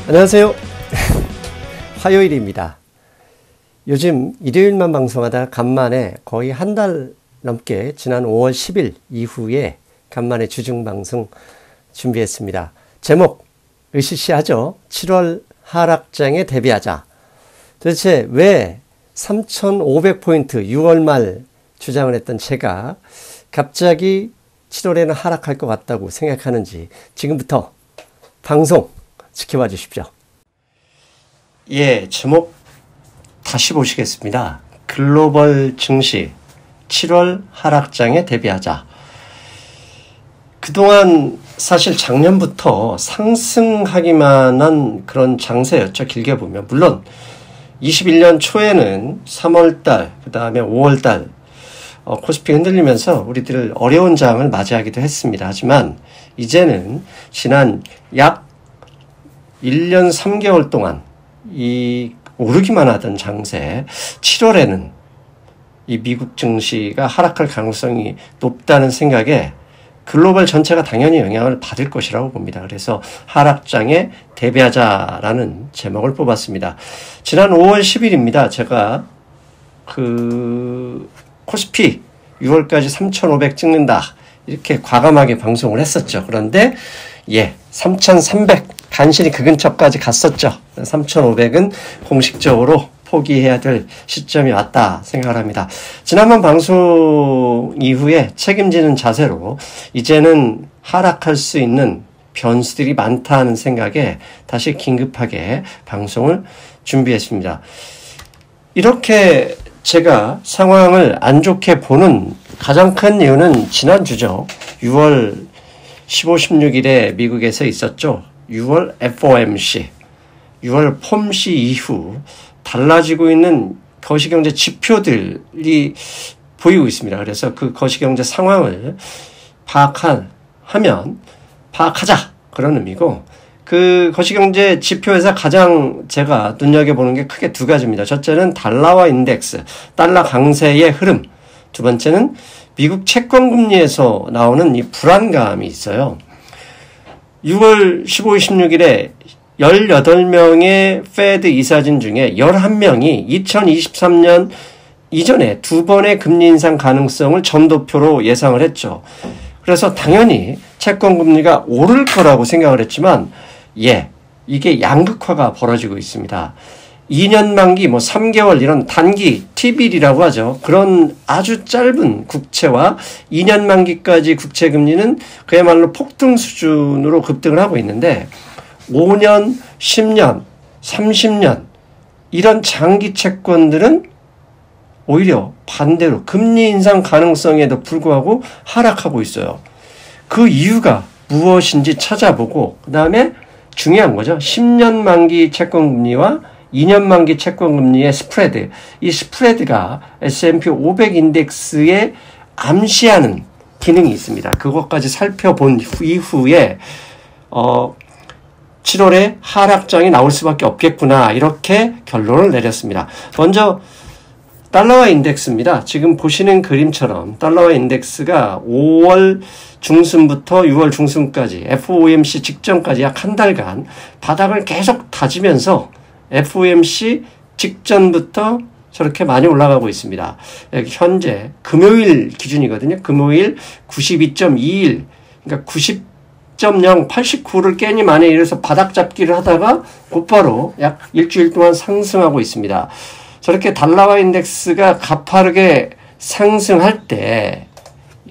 안녕하세요. 화요일입니다. 요즘 일요일만 방송하다 간만에 거의 한 달 넘게 지난 5월 10일 이후에 간만에 주중방송 준비했습니다. 제목 으시시하죠. 7월 하락장에 대비하자. 도대체 왜 3,500포인트 6월 말 주장을 했던 제가 갑자기 7월에는 하락할 것 같다고 생각하는지 지금부터 방송 지켜봐 주십시오. 예, 제목 다시 보시겠습니다. 글로벌 증시 7월 하락장에 대비하자. 그동안 사실 작년부터 상승하기만 한 그런 장세였죠. 길게 보면. 물론 21년 초에는 3월달, 그 다음에 5월달 코스피 흔들리면서 우리들 어려운 장을 맞이하기도 했습니다. 하지만 이제는 지난 약 1년 3개월 동안 이 오르기만 하던 장세 7월에는 이 미국 증시가 하락할 가능성이 높다는 생각에 글로벌 전체가 당연히 영향을 받을 것이라고 봅니다. 그래서 하락장에 대비하자라는 제목을 뽑았습니다. 지난 5월 10일입니다. 제가 코스피 6월까지 3,500 찍는다 이렇게 과감하게 방송을 했었죠. 그런데 3,300 간신히 그 근처까지 갔었죠. 3,500은 공식적으로 포기해야 될 시점이 왔다 생각을 합니다. 지난번 방송 이후에 책임지는 자세로 이제는 하락할 수 있는 변수들이 많다는 생각에 다시 긴급하게 방송을 준비했습니다. 이렇게 제가 상황을 안 좋게 보는 가장 큰 이유는 지난주죠. 6월 15, 16일에 미국에서 있었죠. 6월 FOMC, 6월 폼C 이후 달라지고 있는 거시경제 지표들이 보이고 있습니다. 그래서 그 거시경제 상황을 파악하자 그런 의미고, 그 거시경제 지표에서 가장 제가 눈여겨보는 게 크게 두 가지입니다. 첫째는 달러화 인덱스, 달러 강세의 흐름. 두 번째는 미국 채권금리에서 나오는 이 불안감이 있어요. 6월 15, 16일에 18명의 페드 이사진 중에 11명이 2023년 이전에 두 번의 금리 인상 가능성을 점도표로 예상을 했죠. 그래서 당연히 채권금리가 오를 거라고 생각을 했지만 이게 양극화가 벌어지고 있습니다. 2년 만기 3개월 이런 단기 T빌이라고 하죠. 그런 아주 짧은 국채와 2년 만기까지 국채 금리는 그야말로 폭등 수준으로 급등을 하고 있는데 5년, 10년, 30년 이런 장기 채권들은 오히려 반대로 금리 인상 가능성에도 불구하고 하락하고 있어요. 그 이유가 무엇인지 찾아보고 그 다음에 중요한 거죠. 10년 만기 채권금리와 2년 만기 채권금리의 스프레드, 이 스프레드가 S&P 500 인덱스에 암시하는 기능이 있습니다. 그것까지 살펴본 이후에 7월에 하락장이 나올 수밖에 없겠구나 이렇게 결론을 내렸습니다. 먼저 달러화 인덱스입니다. 지금 보시는 그림처럼 달러화 인덱스가 5월 중순부터 6월 중순까지 FOMC 직전까지 약 한 달간 바닥을 계속 다지면서 FOMC 직전부터 저렇게 많이 올라가고 있습니다. 현재 금요일 기준이거든요. 금요일 92.21, 그러니까 90.0, 89를 깨니 만에 이래서 바닥 잡기를 하다가 곧바로 약 일주일 동안 상승하고 있습니다. 저렇게 달러화 인덱스가 가파르게 상승할 때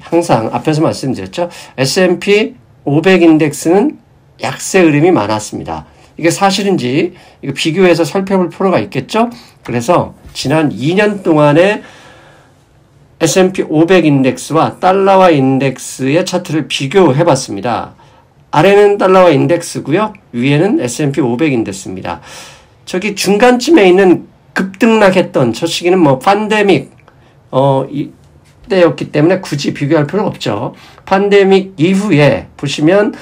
항상 앞에서 말씀드렸죠. S&P 500 인덱스는 약세 흐름이 많았습니다. 이게 사실인지 이거 비교해서 살펴볼 필요가 있겠죠? 그래서 지난 2년 동안의 S&P 500 인덱스와 달러화 인덱스의 차트를 비교해 봤습니다. 아래는 달러화 인덱스고요. 위에는 S&P 500 인덱스입니다. 저기 중간쯤에 있는 급등락했던 저 시기는 팬데믹 때였기 때문에 굳이 비교할 필요가 없죠. 팬데믹 이후에 보시면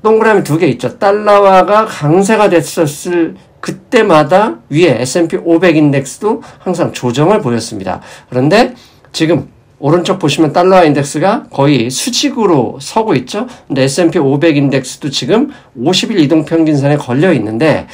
동그라미 두 개 있죠. 달러화가 강세가 됐었을 그때마다 위에 S&P 500 인덱스도 항상 조정을 보였습니다. 그런데 지금 오른쪽 보시면 달러 인덱스가 거의 수직으로 서고 있죠. 근데 S&P 500 인덱스도 지금 50일 이동평균선에 걸려 있는데,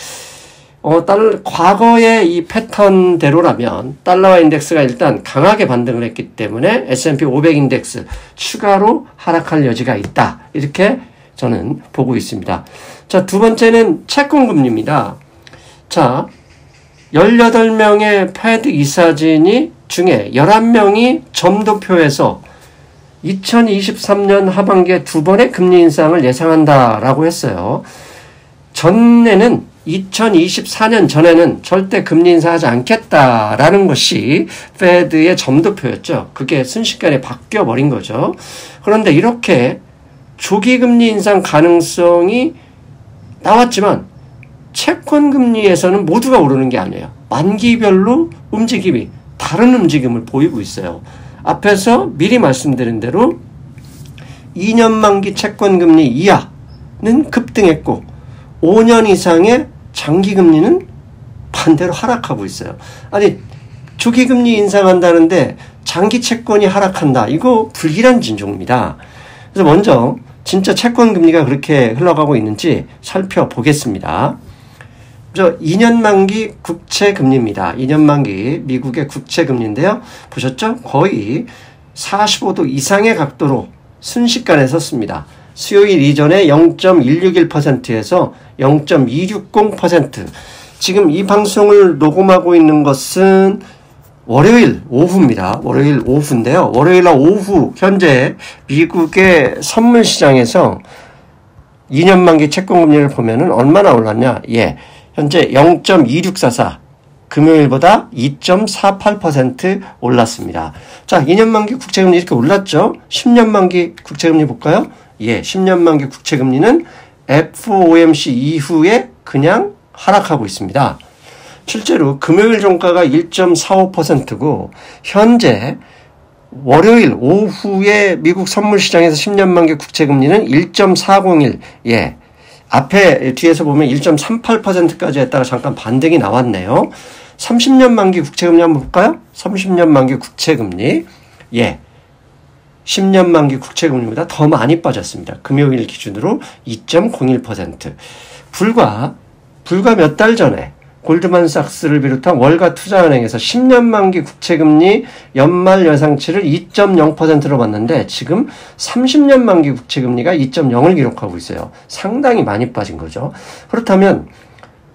과거의 이 패턴대로라면 달러와 인덱스가 일단 강하게 반등을 했기 때문에 S&P 500 인덱스 추가로 하락할 여지가 있다. 이렇게 저는 보고 있습니다. 자, 두 번째는 채권금리입니다. 자, 18명의 패드 이사진이 중에 11명이 점도표에서 2023년 하반기에 2번의 금리 인상을 예상한다라고 했어요. 전에는 2024년 전에는 절대 금리 인상하지 않겠다라는 것이 페드의 점도표였죠. 그게 순식간에 바뀌어버린 거죠. 그런데 이렇게 조기 금리 인상 가능성이 나왔지만 채권 금리에서는 모두가 오르는 게 아니에요. 만기별로 움직임이 다른 움직임을 보이고 있어요. 앞에서 미리 말씀드린 대로 2년 만기 채권 금리 이하는 급등했고 5년 이상의 장기 금리는 반대로 하락하고 있어요. 아니, 조기 금리 인상한다는데 장기 채권이 하락한다. 이거 불길한 진종입니다. 그래서 먼저 진짜 채권 금리가 그렇게 흘러가고 있는지 살펴보겠습니다. 2년 만기 국채 금리입니다. 2년 만기 미국의 국채 금리인데요. 보셨죠? 거의 45도 이상의 각도로 순식간에 섰습니다. 수요일 이전에 0.161%에서 0.260%. 지금 이 방송을 녹음하고 있는 것은 월요일 오후입니다. 월요일 오후인데요. 월요일 오후 현재 미국의 선물 시장에서 2년 만기 채권 금리를 보면은 얼마나 올랐냐? 예. 현재 0.2644. 금요일보다 2.48% 올랐습니다. 자, 2년 만기 국채금리 이렇게 올랐죠? 10년 만기 국채금리 볼까요? 예, 10년 만기 국채금리는 FOMC 이후에 그냥 하락하고 있습니다. 실제로 금요일 종가가 1.45%고 현재 월요일 오후에 미국 선물 시장에서 10년 만기 국채금리는 1.401. 예. 뒤에서 보면 1.38%까지 했다가 잠깐 반등이 나왔네요. 30년 만기 국채금리 한번 볼까요? 30년 만기 국채금리. 예. 10년 만기 국채금리보다 더 많이 빠졌습니다. 금요일 기준으로 2.01%. 불과 몇 달 전에 골드만삭스를 비롯한 월가 투자은행에서 10년 만기 국채금리 연말 예상치를 2.0%로 봤는데 지금 30년 만기 국채금리가 2.0을 기록하고 있어요. 상당히 많이 빠진 거죠. 그렇다면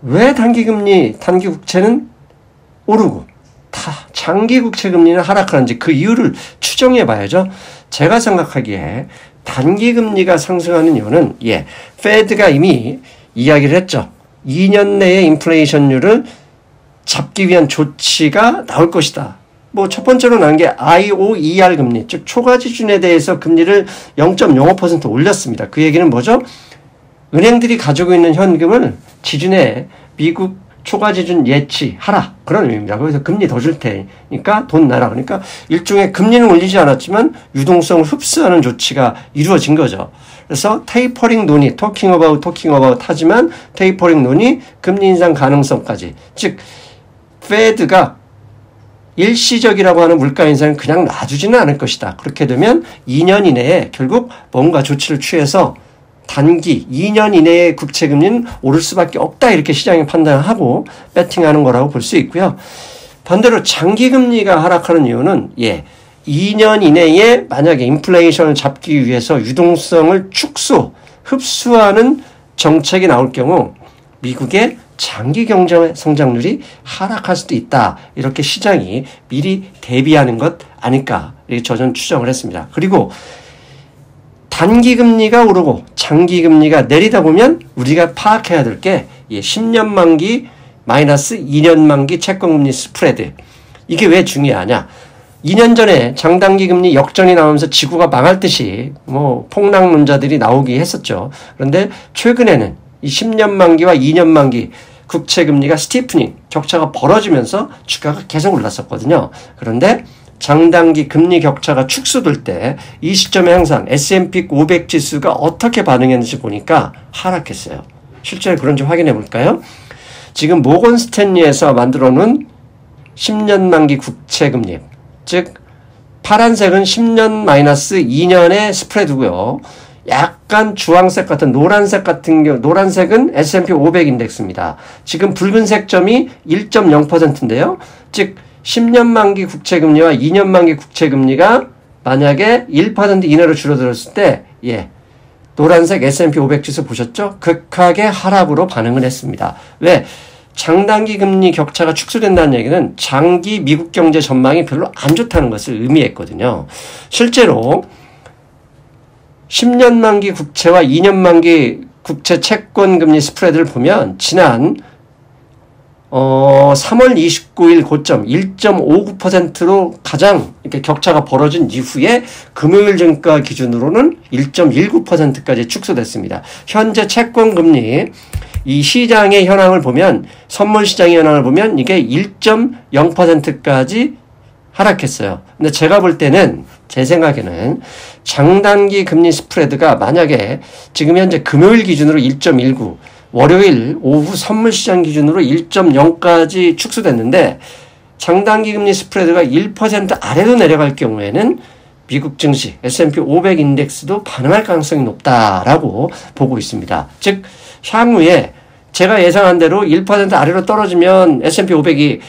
왜 단기 국채는 오르고 장기 국채금리는 하락하는지 그 이유를 추정해 봐야죠. 제가 생각하기에 단기 금리가 상승하는 이유는 페드가 이미 이야기를 했죠. 2년 내에 인플레이션율을 잡기 위한 조치가 나올 것이다. 첫 번째로 나온 게 IOER 금리, 즉 초과지준에 대해서 금리를 0.05% 올렸습니다. 그 얘기는 뭐죠? 은행들이 가지고 있는 현금을 지준에 미국 초과지준 예치하라. 그런 의미입니다. 그래서 금리 더 줄 테니까 돈 내라. 그러니까 일종의 금리는 올리지 않았지만 유동성을 흡수하는 조치가 이루어진 거죠. 그래서 테이퍼링 논의, 토킹 어바웃 하지만 테이퍼링 논의, 금리 인상 가능성까지. 즉 페드가 일시적이라고 하는 물가 인상을 그냥 놔두지는 않을 것이다. 그렇게 되면 2년 이내에 결국 뭔가 조치를 취해서 단기 2년 이내의 국채금리는 오를 수밖에 없다. 이렇게 시장이 판단하고 배팅하는 거라고 볼 수 있고요. 반대로 장기금리가 하락하는 이유는 2년 이내에 만약에 인플레이션을 잡기 위해서 유동성을 흡수하는 정책이 나올 경우 미국의 장기 경제 성장률이 하락할 수도 있다. 이렇게 시장이 미리 대비하는 것 아닐까. 이렇게 저는 추정을 했습니다. 그리고 단기 금리가 오르고 장기 금리가 내리다 보면 우리가 파악해야 될 게 10년 만기 마이너스 2년 만기 채권금리 스프레드. 이게 왜 중요하냐? 2년 전에 장단기 금리 역전이 나오면서 지구가 망할 듯이 폭락론자들이 나오기 했었죠. 그런데 최근에는 이 10년 만기와 2년 만기 국채 금리가 스티프닝, 격차가 벌어지면서 주가가 계속 올랐었거든요. 그런데 장단기 금리 격차가 축소될 때 이 시점에 항상 S&P 500 지수가 어떻게 반응했는지 보니까 하락했어요. 실제로 그런지 확인해 볼까요? 지금 모건 스탠리에서 만들어 놓은 10년 만기 국채 금리, 즉 파란색은 10년 마이너스 2년의 스프레드고요. 약간 주황색 같은 노란색 같은 경우, 노란색은 S&P 500 인덱스입니다. 지금 붉은색 점이 1.0%인데요. 즉 10년 만기 국채금리와 2년 만기 국채금리가 만약에 1% 이내로 줄어들었을 때, 노란색 S&P 500 지수 보셨죠? 극하게 하락으로 반응을 했습니다. 왜? 장단기 금리 격차가 축소된다는 얘기는 장기 미국 경제 전망이 별로 안 좋다는 것을 의미했거든요. 실제로 10년 만기 국채와 2년 만기 국채 채권 금리 스프레드를 보면 지난 3월 29일 고점 1.59%로 가장 이렇게 격차가 벌어진 이후에 금요일 증가 기준으로는 1.19%까지 축소됐습니다. 현재 채권 금리 이 시장의 현황을 보면 선물 시장의 현황을 보면 이게 1.0%까지 하락했어요. 근데 제가 볼 때는 제 생각에는 장단기 금리 스프레드가 만약에 지금 현재 금요일 기준으로 1.19 월요일 오후 선물 시장 기준으로 1.0까지 축소됐는데 장단기 금리 스프레드가 1% 아래로 내려갈 경우에는 미국 증시 S&P 500 인덱스도 반응할 가능성이 높다라고 보고 있습니다. 즉 향후에 제가 예상한 대로 1% 아래로 떨어지면 S&P 500이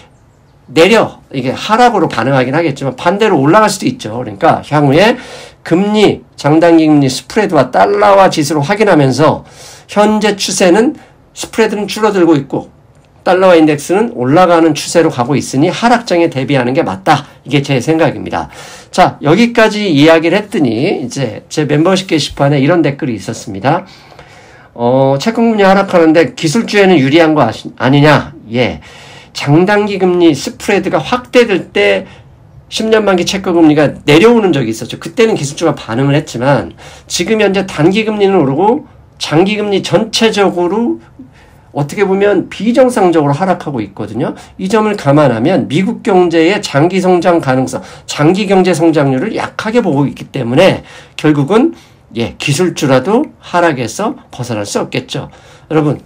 이게 하락으로 반응하긴 하겠지만 반대로 올라갈 수도 있죠. 그러니까 향후에 금리, 장단기 금리 스프레드와 달러화 지수를 확인하면서 현재 추세는 스프레드는 줄어들고 있고 달러화 인덱스는 올라가는 추세로 가고 있으니 하락장에 대비하는 게 맞다. 이게 제 생각입니다. 자, 여기까지 이야기를 했더니 이제 제 멤버십 게시판에 이런 댓글이 있었습니다. 채권금리 하락하는데 기술주에는 유리한 거 아니냐? 예. 장단기 금리 스프레드가 확대될 때 10년 만기 채권금리가 내려오는 적이 있었죠. 그때는 기술주가 반응을 했지만 지금 현재 단기 금리는 오르고 장기 금리 전체적으로 어떻게 보면 비정상적으로 하락하고 있거든요. 이 점을 감안하면 미국 경제의 장기 성장 가능성, 장기 경제 성장률을 약하게 보고 있기 때문에 결국은 기술주라도 하락에서 벗어날 수 없겠죠. 여러분,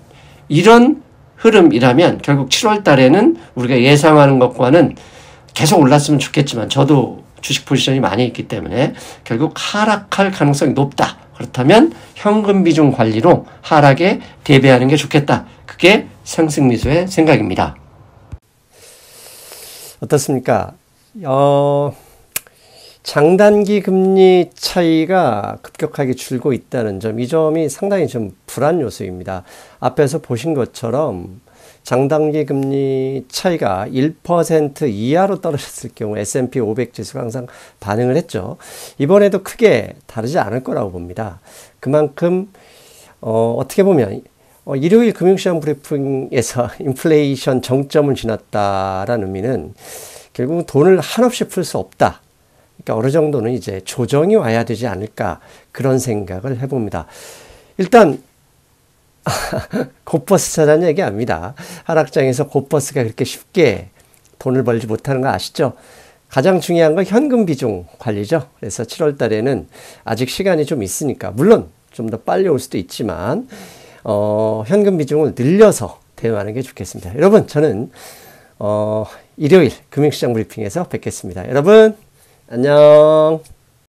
이런 흐름이라면 결국 7월 달에는 우리가 예상하는 것과는 계속 올랐으면 좋겠지만 저도 주식 포지션이 많이 있기 때문에 결국 하락할 가능성이 높다. 그렇다면 현금 비중 관리로 하락에 대비하는 게 좋겠다. 그게 상승미수의 생각입니다. 어떻습니까? 장단기 금리 차이가 급격하게 줄고 있다는 점, 이 점이 상당히 좀 불안 요소입니다. 앞에서 보신 것처럼 장단기 금리 차이가 1% 이하로 떨어졌을 경우 S&P 500 지수가 항상 반응을 했죠. 이번에도 크게 다르지 않을 거라고 봅니다. 그만큼 어떻게 보면 일요일 금융시장 브리핑에서 인플레이션 정점을 지났다라는 의미는 결국 돈을 한없이 풀 수 없다. 그러니까 어느 정도는 이제 조정이 와야 되지 않을까 그런 생각을 해봅니다. 일단 곧버스 찾아는 얘기합니다. 하락장에서 곧버스가 그렇게 쉽게 돈을 벌지 못하는 거 아시죠? 가장 중요한 건 현금 비중 관리죠. 그래서 7월 달에는 아직 시간이 좀 있으니까 물론 좀 더 빨리 올 수도 있지만 현금 비중을 늘려서 대응하는 게 좋겠습니다. 여러분, 저는 일요일 금융시장 브리핑에서 뵙겠습니다. 여러분 안녕.